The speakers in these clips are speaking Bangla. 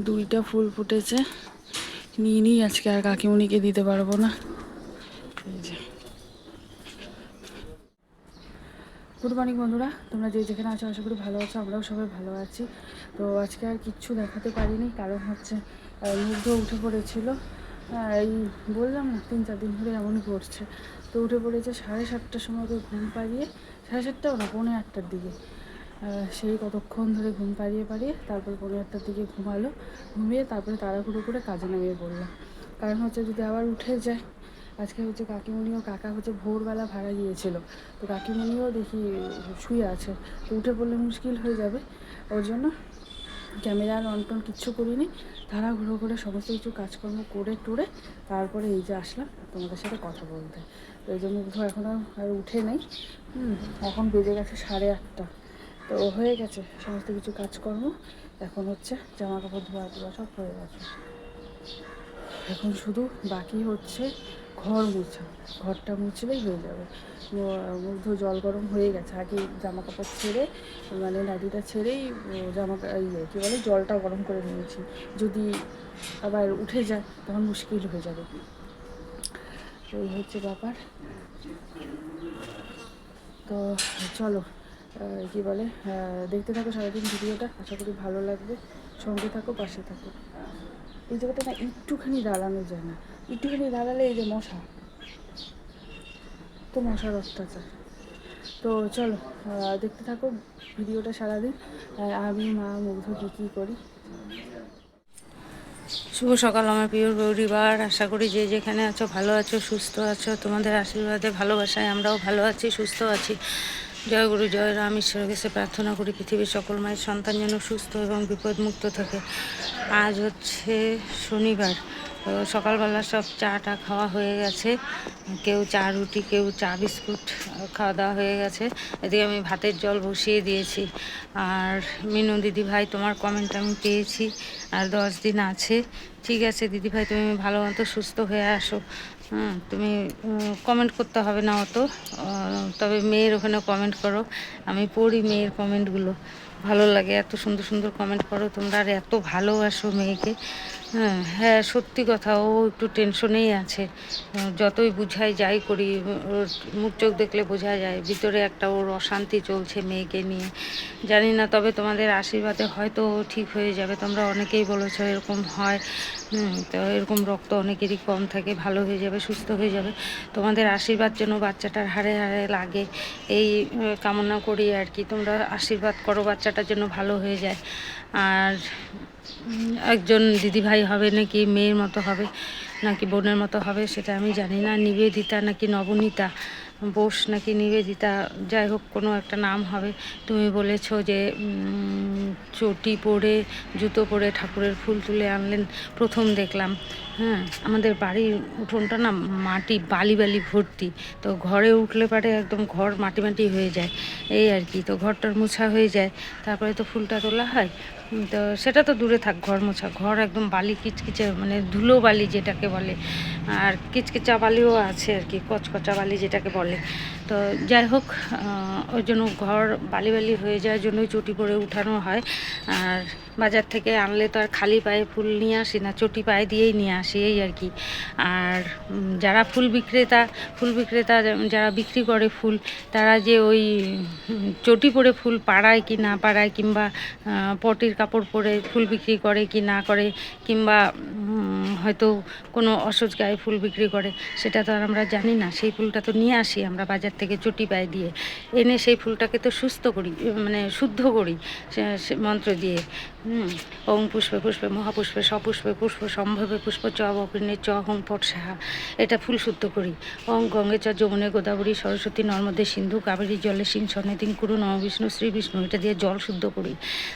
দুইটা ফুল ফুটেছে, নিয়ে নিই আজকে, আর কাকিমণিকে দিতে পারবো না। এই যে গুড মর্নিং বন্ধুরা, তোমরা যে যেখানে আছো আশা করি ভালো আছো, আমরাও সবাই ভালো আছি। তো আজকে আর কিচ্ছু দেখাতে পারিনি, কারণ হচ্ছে মুগ্ধ উঠে পড়েছিল। এই বললাম না 3-4 দিন ধরে এমনই করছে। তো উঠে পড়েছে 7:30টার সময়, ওকে ঘুম পাড়িয়ে, 7:30টাও না, 7:45টার দিকে। সেই কতক্ষণ ধরে ঘুম পাড়িয়ে তারপর 7:45টার দিকে ঘুমালো। ঘুমিয়ে তারপরে তাড়াহুড়ো করে কাজে নামিয়ে পড়লাম। কারণ হচ্ছে যদি আবার উঠে যায়, আজকে হচ্ছে কাকিমণি ও কাকা হচ্ছে ভোরবেলা ভাড়া গিয়েছিল, তো কাকিমণিও দেখি শুয়ে আছে, তো উঠে পড়লে মুশকিল হয়ে যাবে। ওর জন্য ক্যামেরা অন টন কিচ্ছু করিনি, তাড়াহুড়ো করে সমস্ত কিছু কাজকর্ম করে টুরে তারপরে এই যে আসলাম তোমাদের সাথে কথা বলতে। তো এই যে মুগ্ধ এখনও আর উঠে নেই। এখন বেজে গেছে 8:30। তো হয়ে গেছে সমস্ত কিছু কাজকর্ম। এখন হচ্ছে জামা কাপড় ধোয়া টোয়া সব হয়ে গেছে। এখন শুধু বাকি হচ্ছে ঘর মোছা। ঘরটা মুছলেই হয়ে যাবে। মুগ্ধ জল গরম হয়ে গেছে, আগে জামা কাপড় ছেড়ে, মানে নাইটিটা ছেড়েই কী বলে জলটা গরম করে নিয়েছি। যদি আবার উঠে যায় তখন মুশকিল হয়ে যাবে। তো এই হচ্ছে ব্যাপার। তো চলো, কী বলে, দেখতে থাকো সারাদিন ভিডিওটা, আশা করি ভালো লাগবে। সঙ্গে থাকো, পাশে থাকো। এই জায়গাটা না একটুখানি দাঁড়ানো যায় না, একটুখানি দাঁড়ালে এই যে মশা, তো মশার অত্যাচার। তো চলো, দেখতে থাকো ভিডিওটা সারাদিন, আমি মা মুগ্ধ কী করি। শুভ সকাল আমার প্রিয় পরিবার, আশা করি যে যেখানে আছো ভালো আছো, সুস্থ আছো। তোমাদের আশীর্বাদে ভালোবাসায় আমরাও ভালো আছি, সুস্থ আছি। জয় গুরু জয় রাম, ঈশ্বরের কাছে প্রার্থনা করি পৃথিবীর সকল মায়ের সন্তান যেন সুস্থ এবং বিপদমুক্ত থাকে। আজ হচ্ছে শনিবার। তো সকালবেলা সব চাটা খাওয়া হয়ে গেছে, কেউ চা রুটি, কেউ চা বিস্কুট খাওয়া দাওয়া হয়ে গেছে। এদিকে আমি ভাতের জল বসিয়ে দিয়েছি। আর মিনু দিদি ভাই, তোমার কমেন্ট আমি পেয়েছি, আর 10 দিন আছে। ঠিক আছে দিদি ভাই, তুমি ভালো মতো সুস্থ হয়ে আসো। তুমি কমেন্ট করতে হবে না অত, তবে মেয়ের ওখানে কমেন্ট করো, আমি পড়ি মেয়ের কমেন্টগুলো, ভালো লাগে। এত সুন্দর সুন্দর কমেন্ট করো তোমরা, আর এত ভালোবাসো মেয়েকে। হ্যাঁ সত্যি কথা, ও একটু টেনশনেই আছে। যতই বুঝাই যাই করি, ওর মুখ চোখ দেখলে বোঝা যায় ভিতরে একটা ওর অশান্তি চলছে মেয়েকে নিয়ে। জানি না, তবে তোমাদের আশীর্বাদে হয়তো ঠিক হয়ে যাবে। তোমরা অনেকেই বলেছো এরকম হয়, তো এরকম রক্ত অনেকেরই কম থাকে, ভালো হয়ে যাবে, সুস্থ হয়ে যাবে। তোমাদের আশীর্বাদ যেন বাচ্চাটার হাড়ে হাড়ে লাগে, এই কামনা করি আর কি। তোমরা আশীর্বাদ করো বাচ্চাটার জন্য ভালো হয়ে যায়। আর একজন দিদিভাই হবে নাকি মেয়ের মতো হবে নাকি বোনের মতো হবে সেটা আমি জানি না। নিবেদিতা নাকি নবনীতা বোস নাকি নিবেদিতা, যাই হোক কোনো একটা নাম হবে। তুমি বলেছো যে চটি পরে জুতো পরে ঠাকুরের ফুল তুলে আনলেন, প্রথম দেখলাম। আমাদের বাড়ির উঠোনটা না মাটি, বালি বালি ভর্তি, তো ঘরে উঠলে পারে একদম ঘর মাটি মাটি হয়ে যায়, এই আর কি। তো ঘরটার মোছা হয়ে যায়, তারপরে তো ফুলটা তোলা হয়। তো সেটা তো দূরে থাক, ঘর মোছা, ঘর একদম বালি কিচকিচে, মানে ধুলো বালি যেটাকে বলে, আর কিচকিচা বালিও আছে আর কি, কচকচা বালি যেটাকে বলে। তো যাই হোক, ওই জন্য ঘর বালি বালি হয়ে যাওয়ার জন্যই চটি পরে উঠানো হয়। আর বাজার থেকে আনলে তো আর খালি পায়ে ফুল নিয়ে আসি না, চটি পায়ে দিয়েই নিয়ে আসি, এই আর কি। আর যারা ফুল বিক্রেতা যারা বিক্রি করে ফুল, তারা যে ওই চটি পরে ফুল পাড়ায় কি না পাড়ায়, কিংবা পটির কাপড় পরে ফুল বিক্রি করে কি না করে, কিংবা হয়তো কোনো অসহজ গায়ে ফুল বিক্রি করে, সেটা তো আর আমরা জানি না। সেই ফুলটা তো নিয়ে আসি আমরা বাজার থেকে চটি পায়ে দিয়ে, এনে সেই ফুলটাকে তো সুস্থ করি, মানে শুদ্ধ করি মন্ত্র দিয়ে। ওং পুষ্পে পুষ্পে মহাপুষ্পে সপুষ্পে পুষ্প সম্ভবে পুষ্প চ অগ্নে চ হোং ফট সাহা, এটা ফুল শুদ্ধ করি। ওং গঙ্গে চ যমুনে গোদাবরী সরস্বতী নর্মদে সিন্ধু কাবেরী জলে সিং সন্নিধিং কুরু নম বিষ্ণু শ্রী বিষ্ণু, এটা দিয়ে জল শুদ্ধ করি।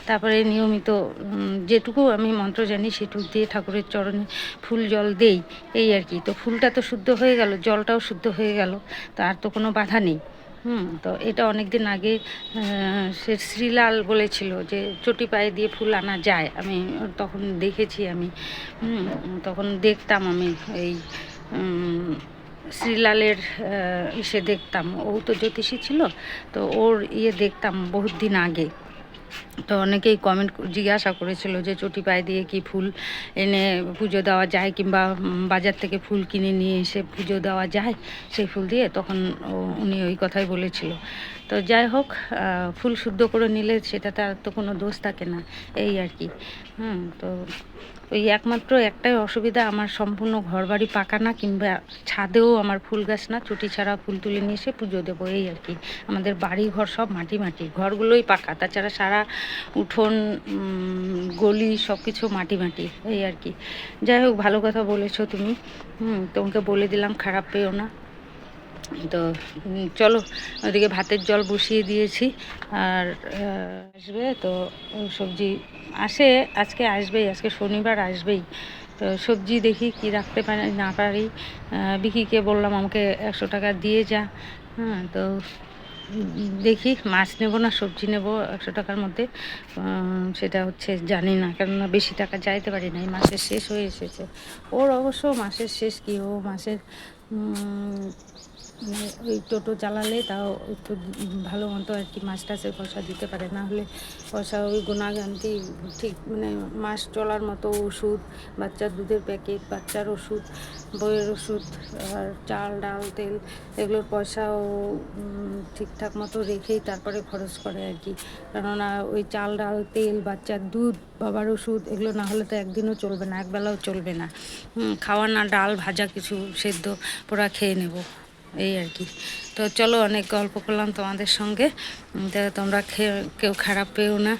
তারপরে নিয়মিত যেটুকু আমি মন্ত্র জানি সেটুকু দিয়ে ঠাকুরের চরণে ফুল জল দেই, এই আর কি। তো ফুলটা তো শুদ্ধ হয়ে গেল, জলটাও শুদ্ধ হয়ে গেল, তো আর তো কোনো বাধা নেই। তো এটা অনেক দিন আগে সে শ্রীলাল বলেছিল যে চটি পায়ে দিয়ে ফুল আনা যায়, আমি তখন দেখেছি, আমি তখন দেখতাম, আমি এই শ্রীলালের ইসে দেখতাম, ও তো জ্যোতিষী ছিল, তো ওর দেখতাম বহুত দিন আগে। তো অনেকেই কমেন্ট জিজ্ঞাসা করেছিল যে চটি পায়ে দিয়ে কি ফুল এনে পুজো দেওয়া যায়, কিংবা বাজার থেকে ফুল কিনে নিয়ে এসে পুজো দেওয়া যায় সেই ফুল দিয়ে। তখন উনি ওই কথাই বলেছিল। তো যাই হোক, ফুল শুদ্ধ করে নিলে সেটাতে আর তো কোনো দোষ থাকে না, এই আর কি। তো ওই একমাত্র একটাই অসুবিধা, আমার সম্পূর্ণ ঘরবাড়ি পাকা না, কিংবা ছাদেও আমার ফুল গাছ না, চটি ছাড়া ফুল তুলে নিয়ে এসে পুজো দেবো, এই আর কি। আমাদের বাড়ি ঘর সব মাটি মাটি, ঘরগুলোই পাকা, তাছাড়া সারা উঠোন গলি সব কিছু মাটি মাটি, এই আর কি। যাই হোক, ভালো কথা বলেছো তুমি, তোমাকে বলে দিলাম, খারাপ পেও না। তো চলো, ওদিকে ভাতের জল বসিয়ে দিয়েছি। আর আসবে তো সবজি আসে, আজকে আসবেই, আজকে শনিবার আসবেই। তো সবজি দেখি কি রাখতে পারি না পারি। বিকিকে বললাম আমাকে 100 টাকা দিয়ে যা। তো দেখি মাছ নেব না সবজি নেব 100 টাকার মধ্যে, সেটা হচ্ছে জানি না, কেননা বেশি টাকা চাইতে পারি না, এই মাসের শেষ হয়ে এসেছে। ওর অবশ্য মাসের শেষ কি, ও মাসের মানে ওই টোটো চালালে তাও একটু ভালো মতো আর কি মাছ টাছের পয়সা দিতে পারে, না হলে পয়সা ওই গুণাগান্তি ঠিক মানে মাস চলার মতো ওষুধ, বাচ্চার দুধের প্যাকেট, বাচ্চার ওষুধ, বইয়ের ওষুধ, আর চাল ডাল তেল, এগুলোর পয়সাও ঠিকঠাক মতো রেখেই তারপরে খরচ করে আর কি। কেননা ওই চাল ডাল তেল, বাচ্চার দুধ, বাবার ওষুধ, এগুলো না হলে তো একদিনও চলবে না, একবেলাও চলবে না। খাওয়া না, ডাল ভাজা কিছু সেদ্ধ পোড়া খেয়ে নেব, এই আর কি। তো চলো, অনেক গল্প করলাম তোমাদের সঙ্গে, তোমরা কেউ খারাপ পেও না।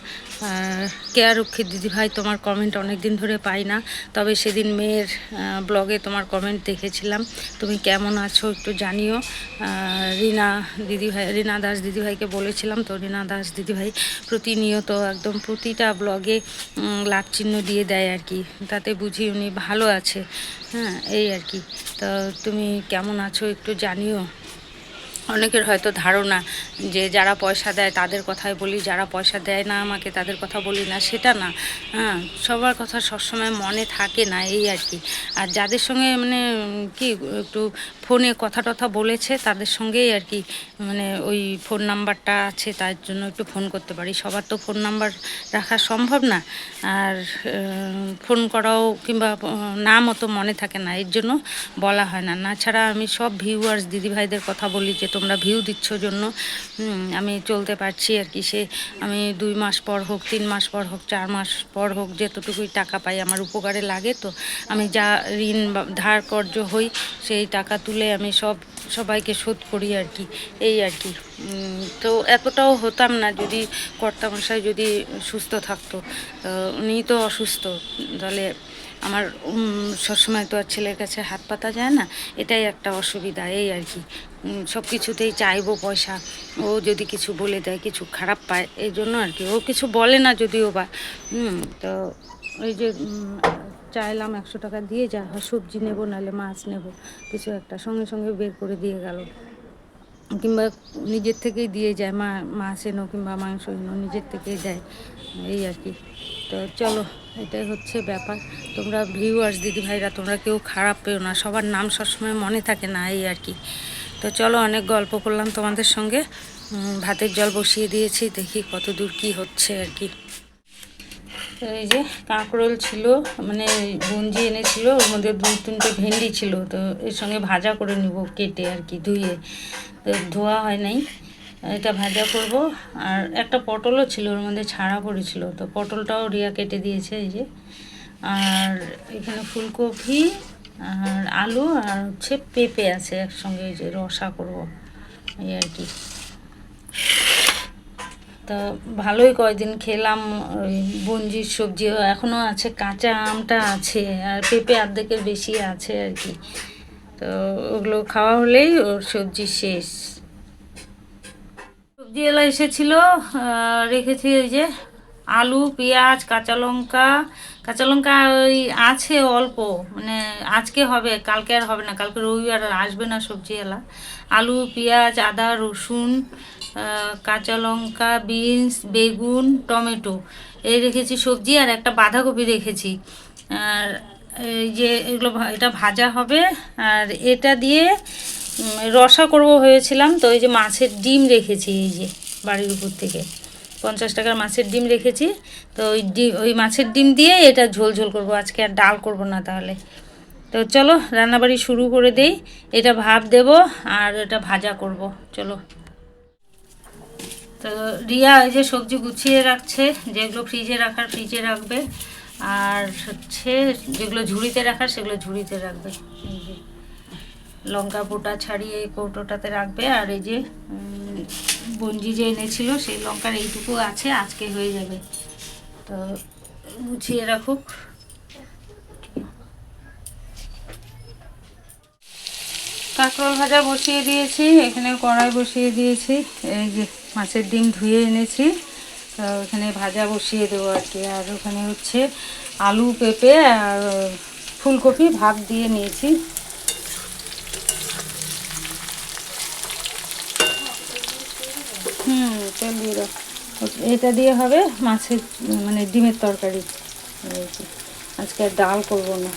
আর কেয়া রক্ষিত দিদিভাই, তোমার কমেন্ট অনেক দিন ধরে পাই না, তবে সেদিন মেয়ের ব্লগে তোমার কমেন্ট দেখেছিলাম, তুমি কেমন আছো একটু জানিও। রীনা দাস দিদিভাইকে বলেছিলাম, তো রীনা দাস দিদিভাই প্রতিনিয়ত একদম প্রতিটা ব্লগে লাভ চিহ্ন দিয়ে দেয় আর কি, তাতে বুঝি উনি ভালো আছে। এই আর কি। তো তুমি কেমন আছো একটু জানিও। অনেকের হয়তো ধারণা যে যারা পয়সা দেয় তাদের কথাই বলি, যারা পয়সা দেয় না আমাকে তাদের কথা বলি না, সেটা না। সবার কথা সবসময় মনে থাকে না, এই আর কি। আর যাদের সঙ্গে মানে কি একটু ফোনে কথা টথা বলেছে তাদের সঙ্গেই আর কি, মানে ওই ফোন নাম্বারটা আছে তার জন্য একটু ফোন করতে পারি, সবার তো ফোন নাম্বার রাখা সম্ভব না। আর ফোন করাও কিংবা নাম অত মনে থাকে না, এর জন্য বলা হয় না। না ছাড়া আমি সব ভিউয়ার্স দিদিভাইদের কথা বলি যে তোমরা ভিউ দিচ্ছ জন্য আমি চলতে পারছি আর কি। সে আমি 2 মাস পর হোক, 3 মাস পর হোক, 4 মাস পর হোক, যেতটুকুই টাকা পাই আমার উপকারে লাগে, তো আমি যা ঋণ ধার কর্য হই সেই টাকা তুলে আমি সবাইকে শোধ করি আর কি, এই আর কি। তো এতটাও হতাম না যদি কর্তামশাই যদি সুস্থ থাকতো। উনি তো অসুস্থ, তাহলে আমার সবসময় তো আর ছেলের কাছে হাত পাতা যায় না, এটাই একটা অসুবিধা, এই আর কি। সব কিছুতেই চাইবো পয়সা, ও যদি কিছু বলে দেয় কিছু খারাপ পায়, এই জন্য আর কি। ও কিছু বলে না যদিও বা, তো ওই যে চাইলাম 100 টাকা দিয়ে যা, সবজি নেবো নাহলে মাছ নেব কিছু একটা, সঙ্গে সঙ্গে বের করে দিয়ে গেল, কিংবা নিজের থেকেই দিয়ে যায়, মাছ এনো কিংবা মাংস এনো নিজের থেকেই দেয়, এই আর কি। তো চলো, এটাই হচ্ছে ব্যাপার। তোমরা ভিউয়ার্স দিদিভাইরা তোমরা কেউ খারাপ পেও না, সবার নাম সবসময় মনে থাকে না, এই আর কি। তো চলো, অনেক গল্প করলাম তোমাদের সঙ্গে, ভাতের জল বসিয়ে দিয়েছি, দেখি কত দূর কী হচ্ছে আর কি। তো এই যে কাঁকরোল ছিল, মানে গঞ্জি এনেছিল, ওর মধ্যে 2-3টে ভেন্ডি ছিল, তো এর সঙ্গে ভাজা করে নিব কেটে আর কি, ধুয়ে। তো ধোয়া হয় নাই, এটা ভাজা করব। আর একটা পটলও ছিল, ওর মধ্যে ছাড়া পড়েছিল, তো পটলটাও রিয়া কেটে দিয়েছে এই যে। আর এখানে ফুলকপি আর আলু আর হচ্ছে পেঁপে আছে একসঙ্গে, এই যে রসা করব, এই আর কি। তা ভালোই কয়েকদিন খেলাম ওই বঞ্জির সবজি, এখনও আছে, কাঁচা আমটা আছে, আর পেঁপে অর্ধেকের বেশি আছে আর কি। তো ওগুলো খাওয়া হলেই ওর সবজি শেষ। সবজিওয়ালা এসেছিল, রেখেছি এই যে আলু, পেঁয়াজ, কাঁচা লঙ্কা ওই আছে অল্প, মানে আজকে হবে, কালকে আর হবে না, কালকে রবিবার আর আসবে না সবজিওয়ালা। আলু, পেঁয়াজ, আদা, রসুন, কাঁচা লঙ্কা, বিনস, বেগুন, টমেটো, এই রেখেছি সবজি, আর একটা বাঁধাকপি রেখেছি। আর এই যে এগুলো এটা ভাজা হবে, আর এটা দিয়ে রসা করব ভেবেছিলাম। তো এই যে মাছের ডিম রেখেছি এই যে বাড়ির উপর থেকে, 50 টাকার মাছের ডিম রেখেছি। তো ওই মাছের ডিম দিয়ে এটা ঝোল ঝোল করবো আজকে, আর ডাল করব না তাহলে। তো চলো রান্নাবাড়ি শুরু করে দেই। এটা ভাপ দেব আর এটা ভাজা করব, চলো। তো রিয়া এই যে সবজি গুছিয়ে রাখছে, যেগুলো ফ্রিজে রাখার ফ্রিজে রাখবে, আর হচ্ছে যেগুলো ঝুড়িতে রাখার সেগুলো ঝুড়িতে রাখবে। এই যে লঙ্কা বোটা ছাড়িয়ে এই কৌটোটাতে রাখবে, আর এই যে বঞ্জি যে এনেছিল সেই লঙ্কার এইটুকু আছে, আজকে হয়ে যাবে। তো গুছিয়ে রাখুক। কাঁকরোল ভাজা বসিয়ে দিয়েছি, এখানে কড়াই বসিয়ে দিয়েছি। এই যে মাছের ডিম ধুয়ে এনেছি, তো এখানে ভাজা বসিয়ে দেবো আর কি। আর ওখানে হচ্ছে আলু পেঁপে আর ফুলকপি ভাপ দিয়ে নিয়েছি। তেল দিয়ে দাও। এটা দিয়ে হবে মাছের মানে ডিমের তরকারি। আজকে আর ডাল করবো না।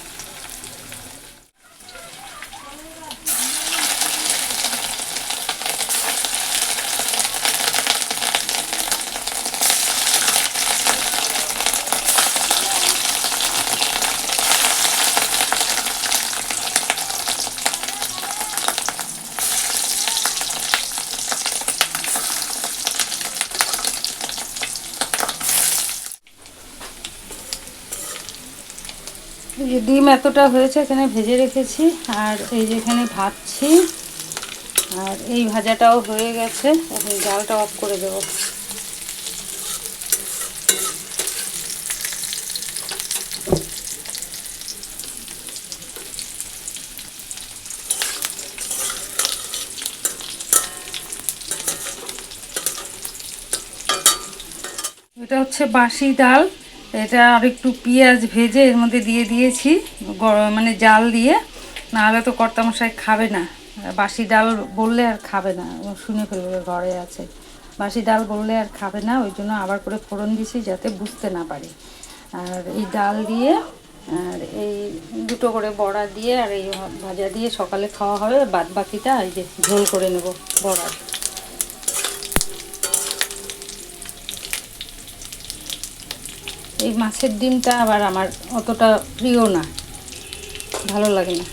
এই যে ডিম এতটা হয়েছে এখানে ভেজে রেখেছি, আর এই যে এখানে ভাজছি, আর এই ভাজাটাও হয়ে গেছে। এখন জালটা অফ করে দেব। এটা হচ্ছে বাসি ডাল, এটা আর একটু পেঁয়াজ ভেজে এর মধ্যে দিয়ে দিয়েছি মানে জাল দিয়ে, নাহলে তো কর্তামশাই খাবে না। বাসি ডাল বললে আর খাবে না, শুনে ফেলবে ঘরে আছে। বাসি ডাল বললে আর খাবে না, ওই জন্য আবার করে ফোড়ন দিছি যাতে বুঝতে না পারে। আর এই ডাল দিয়ে আর এই দুটো করে বড়া দিয়ে আর এই ভাজা দিয়ে সকালে খাওয়া হবে। বাদ বাকিটা এই যে ঝোল করে নেব বড়ার। এই মাছের ডিমটা আবার আমার অতটা প্রিয় না, ভালো লাগে না।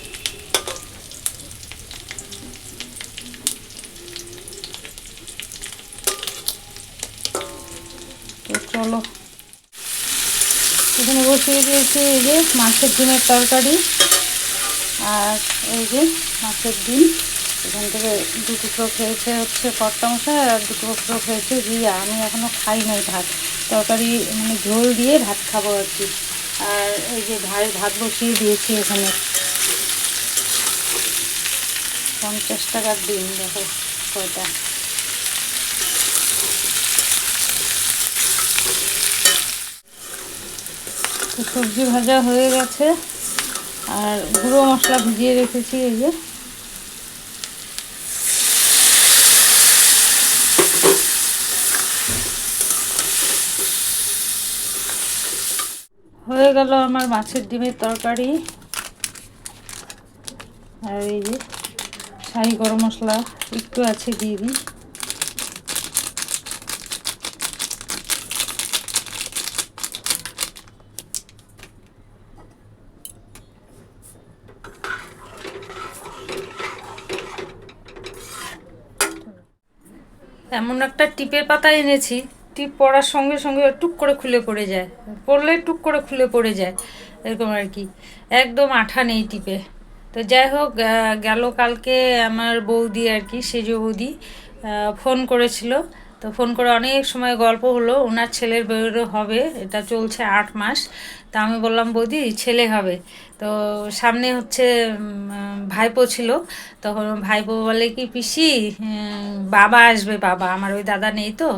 তো চলো, এখানে বসিয়ে দিয়েছি এই যে মাছের ডিমের তরকারি, আর এই যে মাছের ডিম। এখান থেকে দু টুকরো খেয়েছে হচ্ছে কর্তামশাই, আর দু টুকরো খেয়েছে রিয়া। আমি এখনও খাই নাই ভাত, তরকারি মানে ঝোল দিয়ে ভাত খাবো আর কি। আর এই যে ভাত বসিয়ে দিয়েছি এখানে। 50 টাকার ডিম দেখো কয়টা। সবজি ভাজা হয়ে গেছে, আর গুঁড়ো মশলা ভিজিয়ে রেখেছি এই যে। হয়ে গেল আমার মাছের ডিমের তরকারি। আর এই যে শাহি গরম মশলা একটু আছে, দিয়ে দিই। এমন একটা টিপের পাতা এনেছি, টিপ পড়ার সঙ্গে সঙ্গে টুক করে খুলে পড়ে যায়, পড়লে টুক করে খুলে পড়ে যায়, এরকম আর কি। একদম আঠা নেই টিপে। তো যাই হোক, গেল কালকে আমার বৌদি আর কি, সেজ বৌদি ফোন করেছিল। তো ফোন করে অনেক সময় গল্প হলো, ওনার ছেলের বেরো হবে, এটা চলছে 8 মাস। তা আমি বললাম বৌদি ছেলে হবে। তো সামনে হচ্ছে ভাইপো ছিল, তখন ভাইপো বলে কি পিসি বাবা আসবে, বাবা আমার ওই দাদা নেই তো,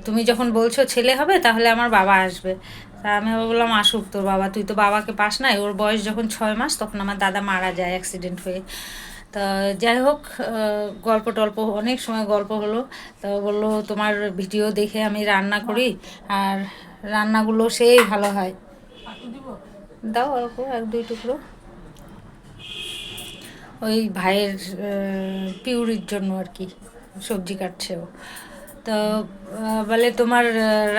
তুমি যখন বলছো ছেলে হবে তাহলে আমার বাবা আসবে। তা আমি বললাম আসুক তোর বাবা, তুই তো বাবাকে পাস নাই। ওর বয়স যখন 6 মাস তখন আমার দাদা মারা যায় অ্যাক্সিডেন্ট হয়ে। তা যাই হোক, গল্প টল্প অনেক সময় গল্প হলো। তো বললো তোমার ভিডিও দেখে আমি রান্না করি, আর রান্নাগুলো সেই ভালো হয়। দাও অল্প 1-2 টুকরো, ওই ভাইয়ের পিউরির জন্য আর কি সবজি কাটছেও। তো বলে তোমার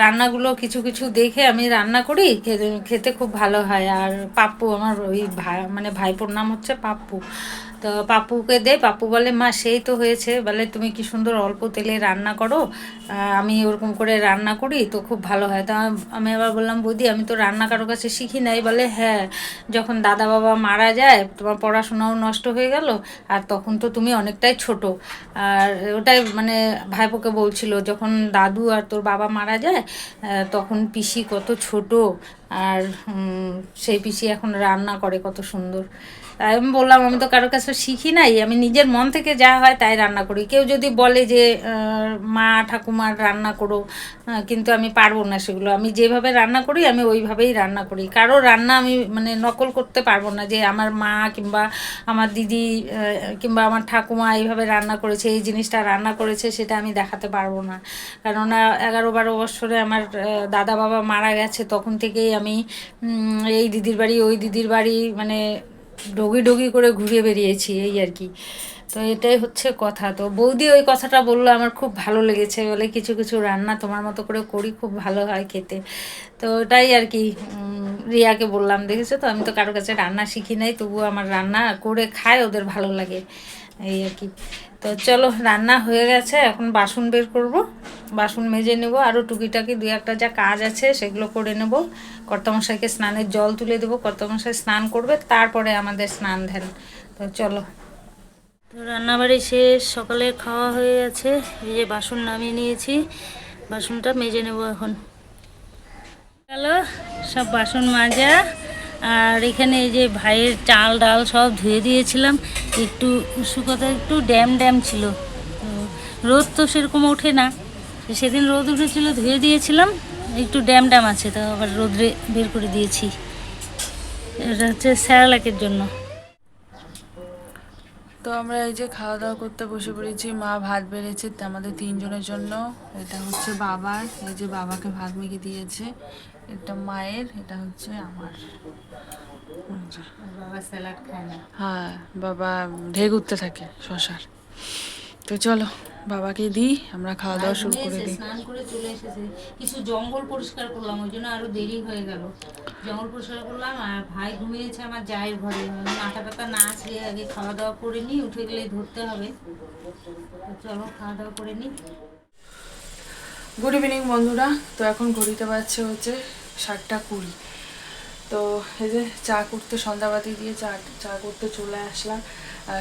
রান্নাগুলো কিছু কিছু দেখে আমি রান্না করি, খেতে খেতে খুব ভালো হয়। আর পাপ্পু আমার ওই ভাই, মানে ভাইপোর নাম হচ্ছে পাপ্পু। তো পাপ্পুকে দে, পাপ্পু বলে মা সেই তো হয়েছে, বলে তুমি কি সুন্দর অল্প তেলে রান্না করো, আমি ওরকম করে রান্না করি তো খুব ভালো হয়। তা আমি আবার বললাম বৌদি আমি তো রান্না কারো কাছে শিখি নাই। বলে হ্যাঁ, যখন দাদা বাবা মারা যায় তোমার পড়াশোনাও নষ্ট হয়ে গেল, আর তখন তো তুমি অনেকটাই ছোট। আর ওটাই মানে ভাইপোকে বলছিল যখন দাদু আর তোর বাবা মারা যায় তখন পিসি কত ছোট, আর সেই পিসি এখন রান্না করে কত সুন্দর। তাই আমি বললাম আমি তো কারোর কাছে শিখি নাই, আমি নিজের মন থেকে যা হয় তাই রান্না করি। কেউ যদি বলে যে মা ঠাকুমার রান্না করো, কিন্তু আমি পারবো না সেগুলো। আমি যেভাবে রান্না করি আমি ওইভাবেই রান্না করি। কারো রান্না আমি মানে নকল করতে পারবো না, যে আমার মা কিংবা আমার দিদি কিংবা আমার ঠাকুমা এইভাবে রান্না করেছে, এই জিনিসটা রান্না করেছে, সেটা আমি দেখাতে পারবো না। কেননা 11-12 বছরে আমার দাদা বাবা মারা গেছে, তখন থেকেই আমি এই দিদির বাড়ি ওই দিদির বাড়ি মানে ডগি ডগি করে ঘুরে বেরিয়েছি এই আর কি। তো এটাই হচ্ছে কথা। তো বৌদি ওই কথাটা বললো, আমার খুব ভালো লেগেছে। বলে কিছু কিছু রান্না তোমার মতো করে করি, খুব ভালো হয় খেতে। তো ওটাই আর কি রিয়াকে বললাম, দেখেছো তো আমি তো কারো কাছে রান্না শিখি নাই, তবুও আমার রান্না করে খায়, ওদের ভালো লাগে এই আর কি। তো চলো রান্না হয়ে গেছে, এখন বাসন বের করব, বাসন মেজে নেব, আরও টুকিটাকি 2-1টা যা কাজ আছে সেগুলো করে নেব। কর্তামশাইকে স্নানের জল তুলে দেবো, কর্তামশাই স্নান করবে, তারপরে আমাদের স্নান ধ্যান। তো চলো। তো রান্নাবাড়ি শেষ, সকালের খাওয়া হয়ে গেছে, এই যে বাসন নামিয়ে নিয়েছি, বাসনটা মেজে নেব এখন। হ্যালো, সব বাসন মাজা। আর এখানে এই যে ভাইয়ের চাল ডাল সব ধুয়ে দিয়েছিলাম, একটু শুকোতে একটু ড্যাম ড্যাম ছিল, তো রোদ তো সেরকম ওঠে না, তো সেদিন রোদ উঠেছিল ধুয়ে দিয়েছিলাম, একটু ড্যাম ড্যাম আছে, তো আবার রোদ্রে বের করে দিয়েছি। এটা হচ্ছে স্যারালাকের জন্য। তো আমরা এই যে খাওয়া দাওয়া করতে বসে পড়েছি। মা ভাত বেড়েছে আমাদের 3 জনের জন্য। এটা হচ্ছে বাবার, এই যে বাবাকে ভাত মেখে দিয়েছে, এটা মায়ের, এটা হচ্ছে আমার। বাবা স্যালাড খায় না। হ্যাঁ, বাবা ঢেক উঠতে থাকে শশার। তো চলো বাবাকে দিই, আমরা খাওয়া দাওয়া শুরু করে দিই। স্নান করে চলে এসেছে, কিছু জঙ্গল পরিষ্কার করলাম, ওই জন্য আরো দেরি হয়ে গেল। জঙ্গল পরিষ্কার করলাম, আর ভাই ঘুমিয়েছে আমার জায়ের ঘরে, মাথা টাথা না আসলে আগে খাওয়া দাওয়া করে নিই, উঠে গেলেই ধরতে হবে। তো চলো খাওয়া দাওয়া করে নিই। গুড ইভিনিং বন্ধুরা। তো এখন ঘড়িতে বাজছে হচ্ছে 7টা 20। তো এই যে চা করতে, সন্ধ্যাবাতি দিয়ে চা করতে চলে আসলাম।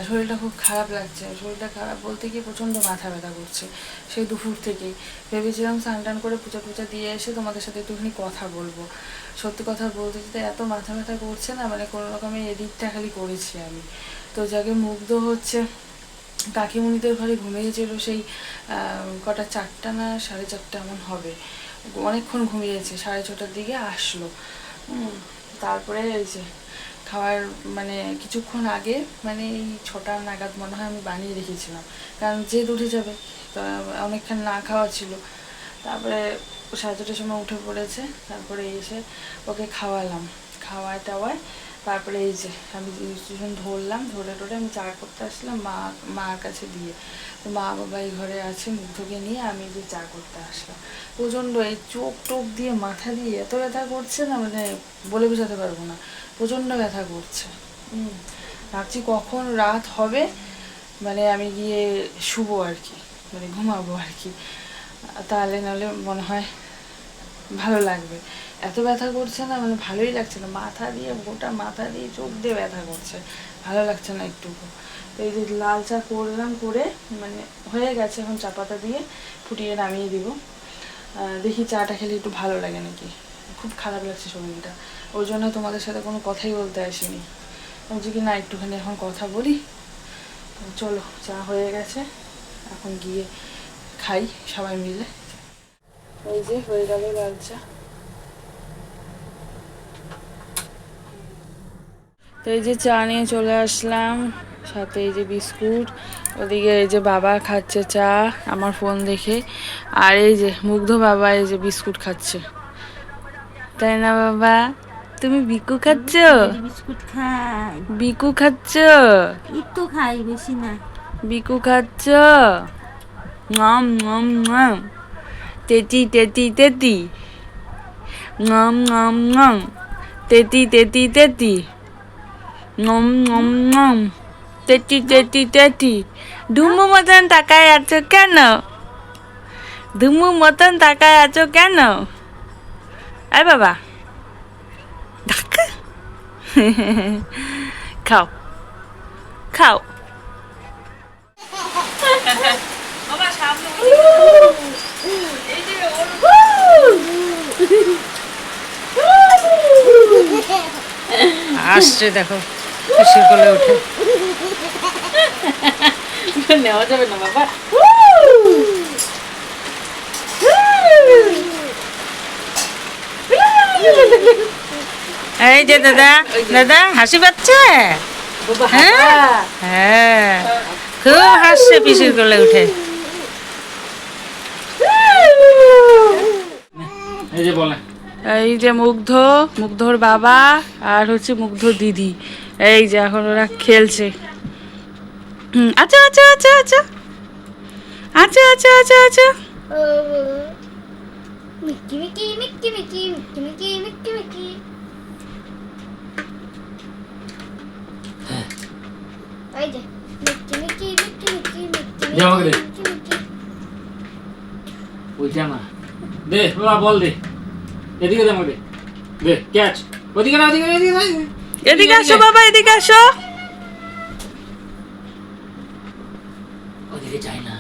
শরীরটা খুব খারাপ লাগছে, শরীরটা খারাপ বলতে গিয়ে প্রচণ্ড মাথা ব্যথা করছে সেই দুপুর থেকেই। ভেবেছিলাম স্নান টান করে পূজা টুজা দিয়ে এসে তোমাদের সাথে একটুখানি কথা বলবো। সত্যি কথা বলতে যেতে এত মাথা ব্যথা করছে না, মানে কোনো রকমের এদিকটা খালি করেছি আমি। তো যাকে মুগ্ধ হচ্ছে কাকিমুনিদের ঘরে ঘুমিয়েছিল সেই কটা 4টা না 4:30 এমন হবে, অনেকক্ষণ ঘুমিয়েছে, 6:30টার দিকে আসলো। তারপরে এই যে খাওয়ার মানে কিছুক্ষণ আগে, মানে এই 6টা নাগাদ মনে হয় আমি বানিয়ে রেখেছিলাম, কারণ যে উঠে যাবে, তো অনেকক্ষণ না খাওয়া ছিল। তারপরে 6:30টার সময় উঠে পড়েছে, তারপরে এসে ওকে খাওয়ালাম, খাওয়ায় টাওয়ায় তারপরে এই যে আমি যখন ধরলাম, ধরে টরে আমি চা করতে আসলাম মার কাছে দিয়ে। তো মা বাবা এই ঘরে আছে, মুগ্ধকে নিয়ে আমি যে চা করতে আসলাম। প্রচণ্ড এই চোখ টোক দিয়ে মাথা দিয়ে এত ব্যথা করছে না, মানে বলে বোঝাতে পারবো না, প্রচণ্ড ব্যথা করছে। ভাবছি কখন রাত হবে, মানে আমি গিয়ে শুবো আর কি, মানে ঘুমাবো আর কি, তাহলে নাহলে মনে হয় ভালো লাগবে। এত ব্যথা করছে না, মানে ভালোই লাগছে না, মাথা দিয়ে গোটা মাথা দিয়ে চোখ দিয়ে ব্যথা করছে, ভালো লাগছে না একটুকু। তো এই যে লাল চা করলাম, করে মানে হয়ে গেছে, এখন চা পাতা দিয়ে ফুটিয়ে নামিয়ে দিব। দেখি চাটা খেলে একটু ভালো লাগে নাকি, খুব খারাপ লাগছে শরীরটা, ওই জন্য তোমাদের সাথে কোনো কথাই বলতে আসিনি। বলছি কি না একটুখানি এখন কথা বলি। চলো চা হয়ে গেছে, এখন গিয়ে খাই সবাই মিলে। এই যে হয়ে গেল লাল চা। তো এই যে চা নিয়ে চলে আসলাম, সাথে এই যে বিস্কুট, ওদিকে এই যে বাবা খাচ্ছে চা আমার ফোন দেখে, আর এই যে মুগ্ধ বাবা এই যে বিস্কুট খাচ্ছে, তাই না বাবা? তুমি বিকু খাচ্ছ? বিস্কুট খাই, বিকু খাচ্ছ? একটু খাই, বেশি না। বিকু খাচ্ছ? নম নম নম। তেতি তেতি তেতি ngom ngom ngom তেতি তেতি তেতি ngom ngom ngom তেতি তেতি তেতি ধুমু মতন তাকায় আছো কেন ধুমু মতন তাকায় আছো কেন আয় বাবা ডাক খাও খাও আসছে দেখো পিসির কোলে উঠে। নেওয়া যাবে না বাবা। এই যে দাদা দাদা হাসি পাচ্ছে। হ্যাঁ হ্যাঁ খুব হাসছে পিসির কোলে উঠে। এই যে মুগ্ধ, মুগ্ধর বাবা আর হচ্ছে মুগ্ধ দিদি, এই যে এখন ওরা খেলছে। আচ্ছা আচ্ছা আচ্ছা আচ্ছা আচ্ছা আচ্ছা আচ্ছা আচ্ছা Mickey Mickey Mickey Mickey Mickey Mickey Mickey Mickey এই যে Mickey Mickey Mickey Mickey Mickey যা আমাকে দে। মিকি মিকি ওইটা না দে বাবা বল দে এদিকে দে আমাকে দে ক্যাচ ওদিকে না ওদিকে না এদিকে না এদিকে আসো বাবা, এদিকে আসো। ওদিকে যাই না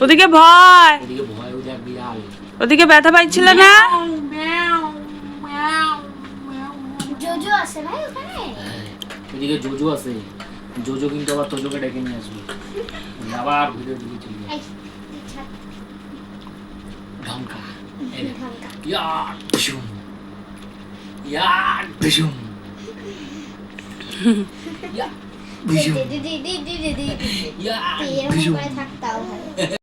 ওদিকে ভয়, ওদিকে ভয় ওই দেখ বিড়াল ওদিকে ব্যথা পাইছিল না? জোজো আছে ভাই ওখানে ওদিকে জোজো আছে জোজো কিন্তু আবার তোজোকে ডেকে নিয়ে আসবে আবার ভিডিও দিকে চলে যাবে এই ছাড় ঢংকা ঢাকা ইয়ার বিশুম ইয়ার বিশুম ইয়ার বিশুম দিদি দিদি দিদি দিদি ইয়ার এরকম বিশুম করে থাকতাও ভাই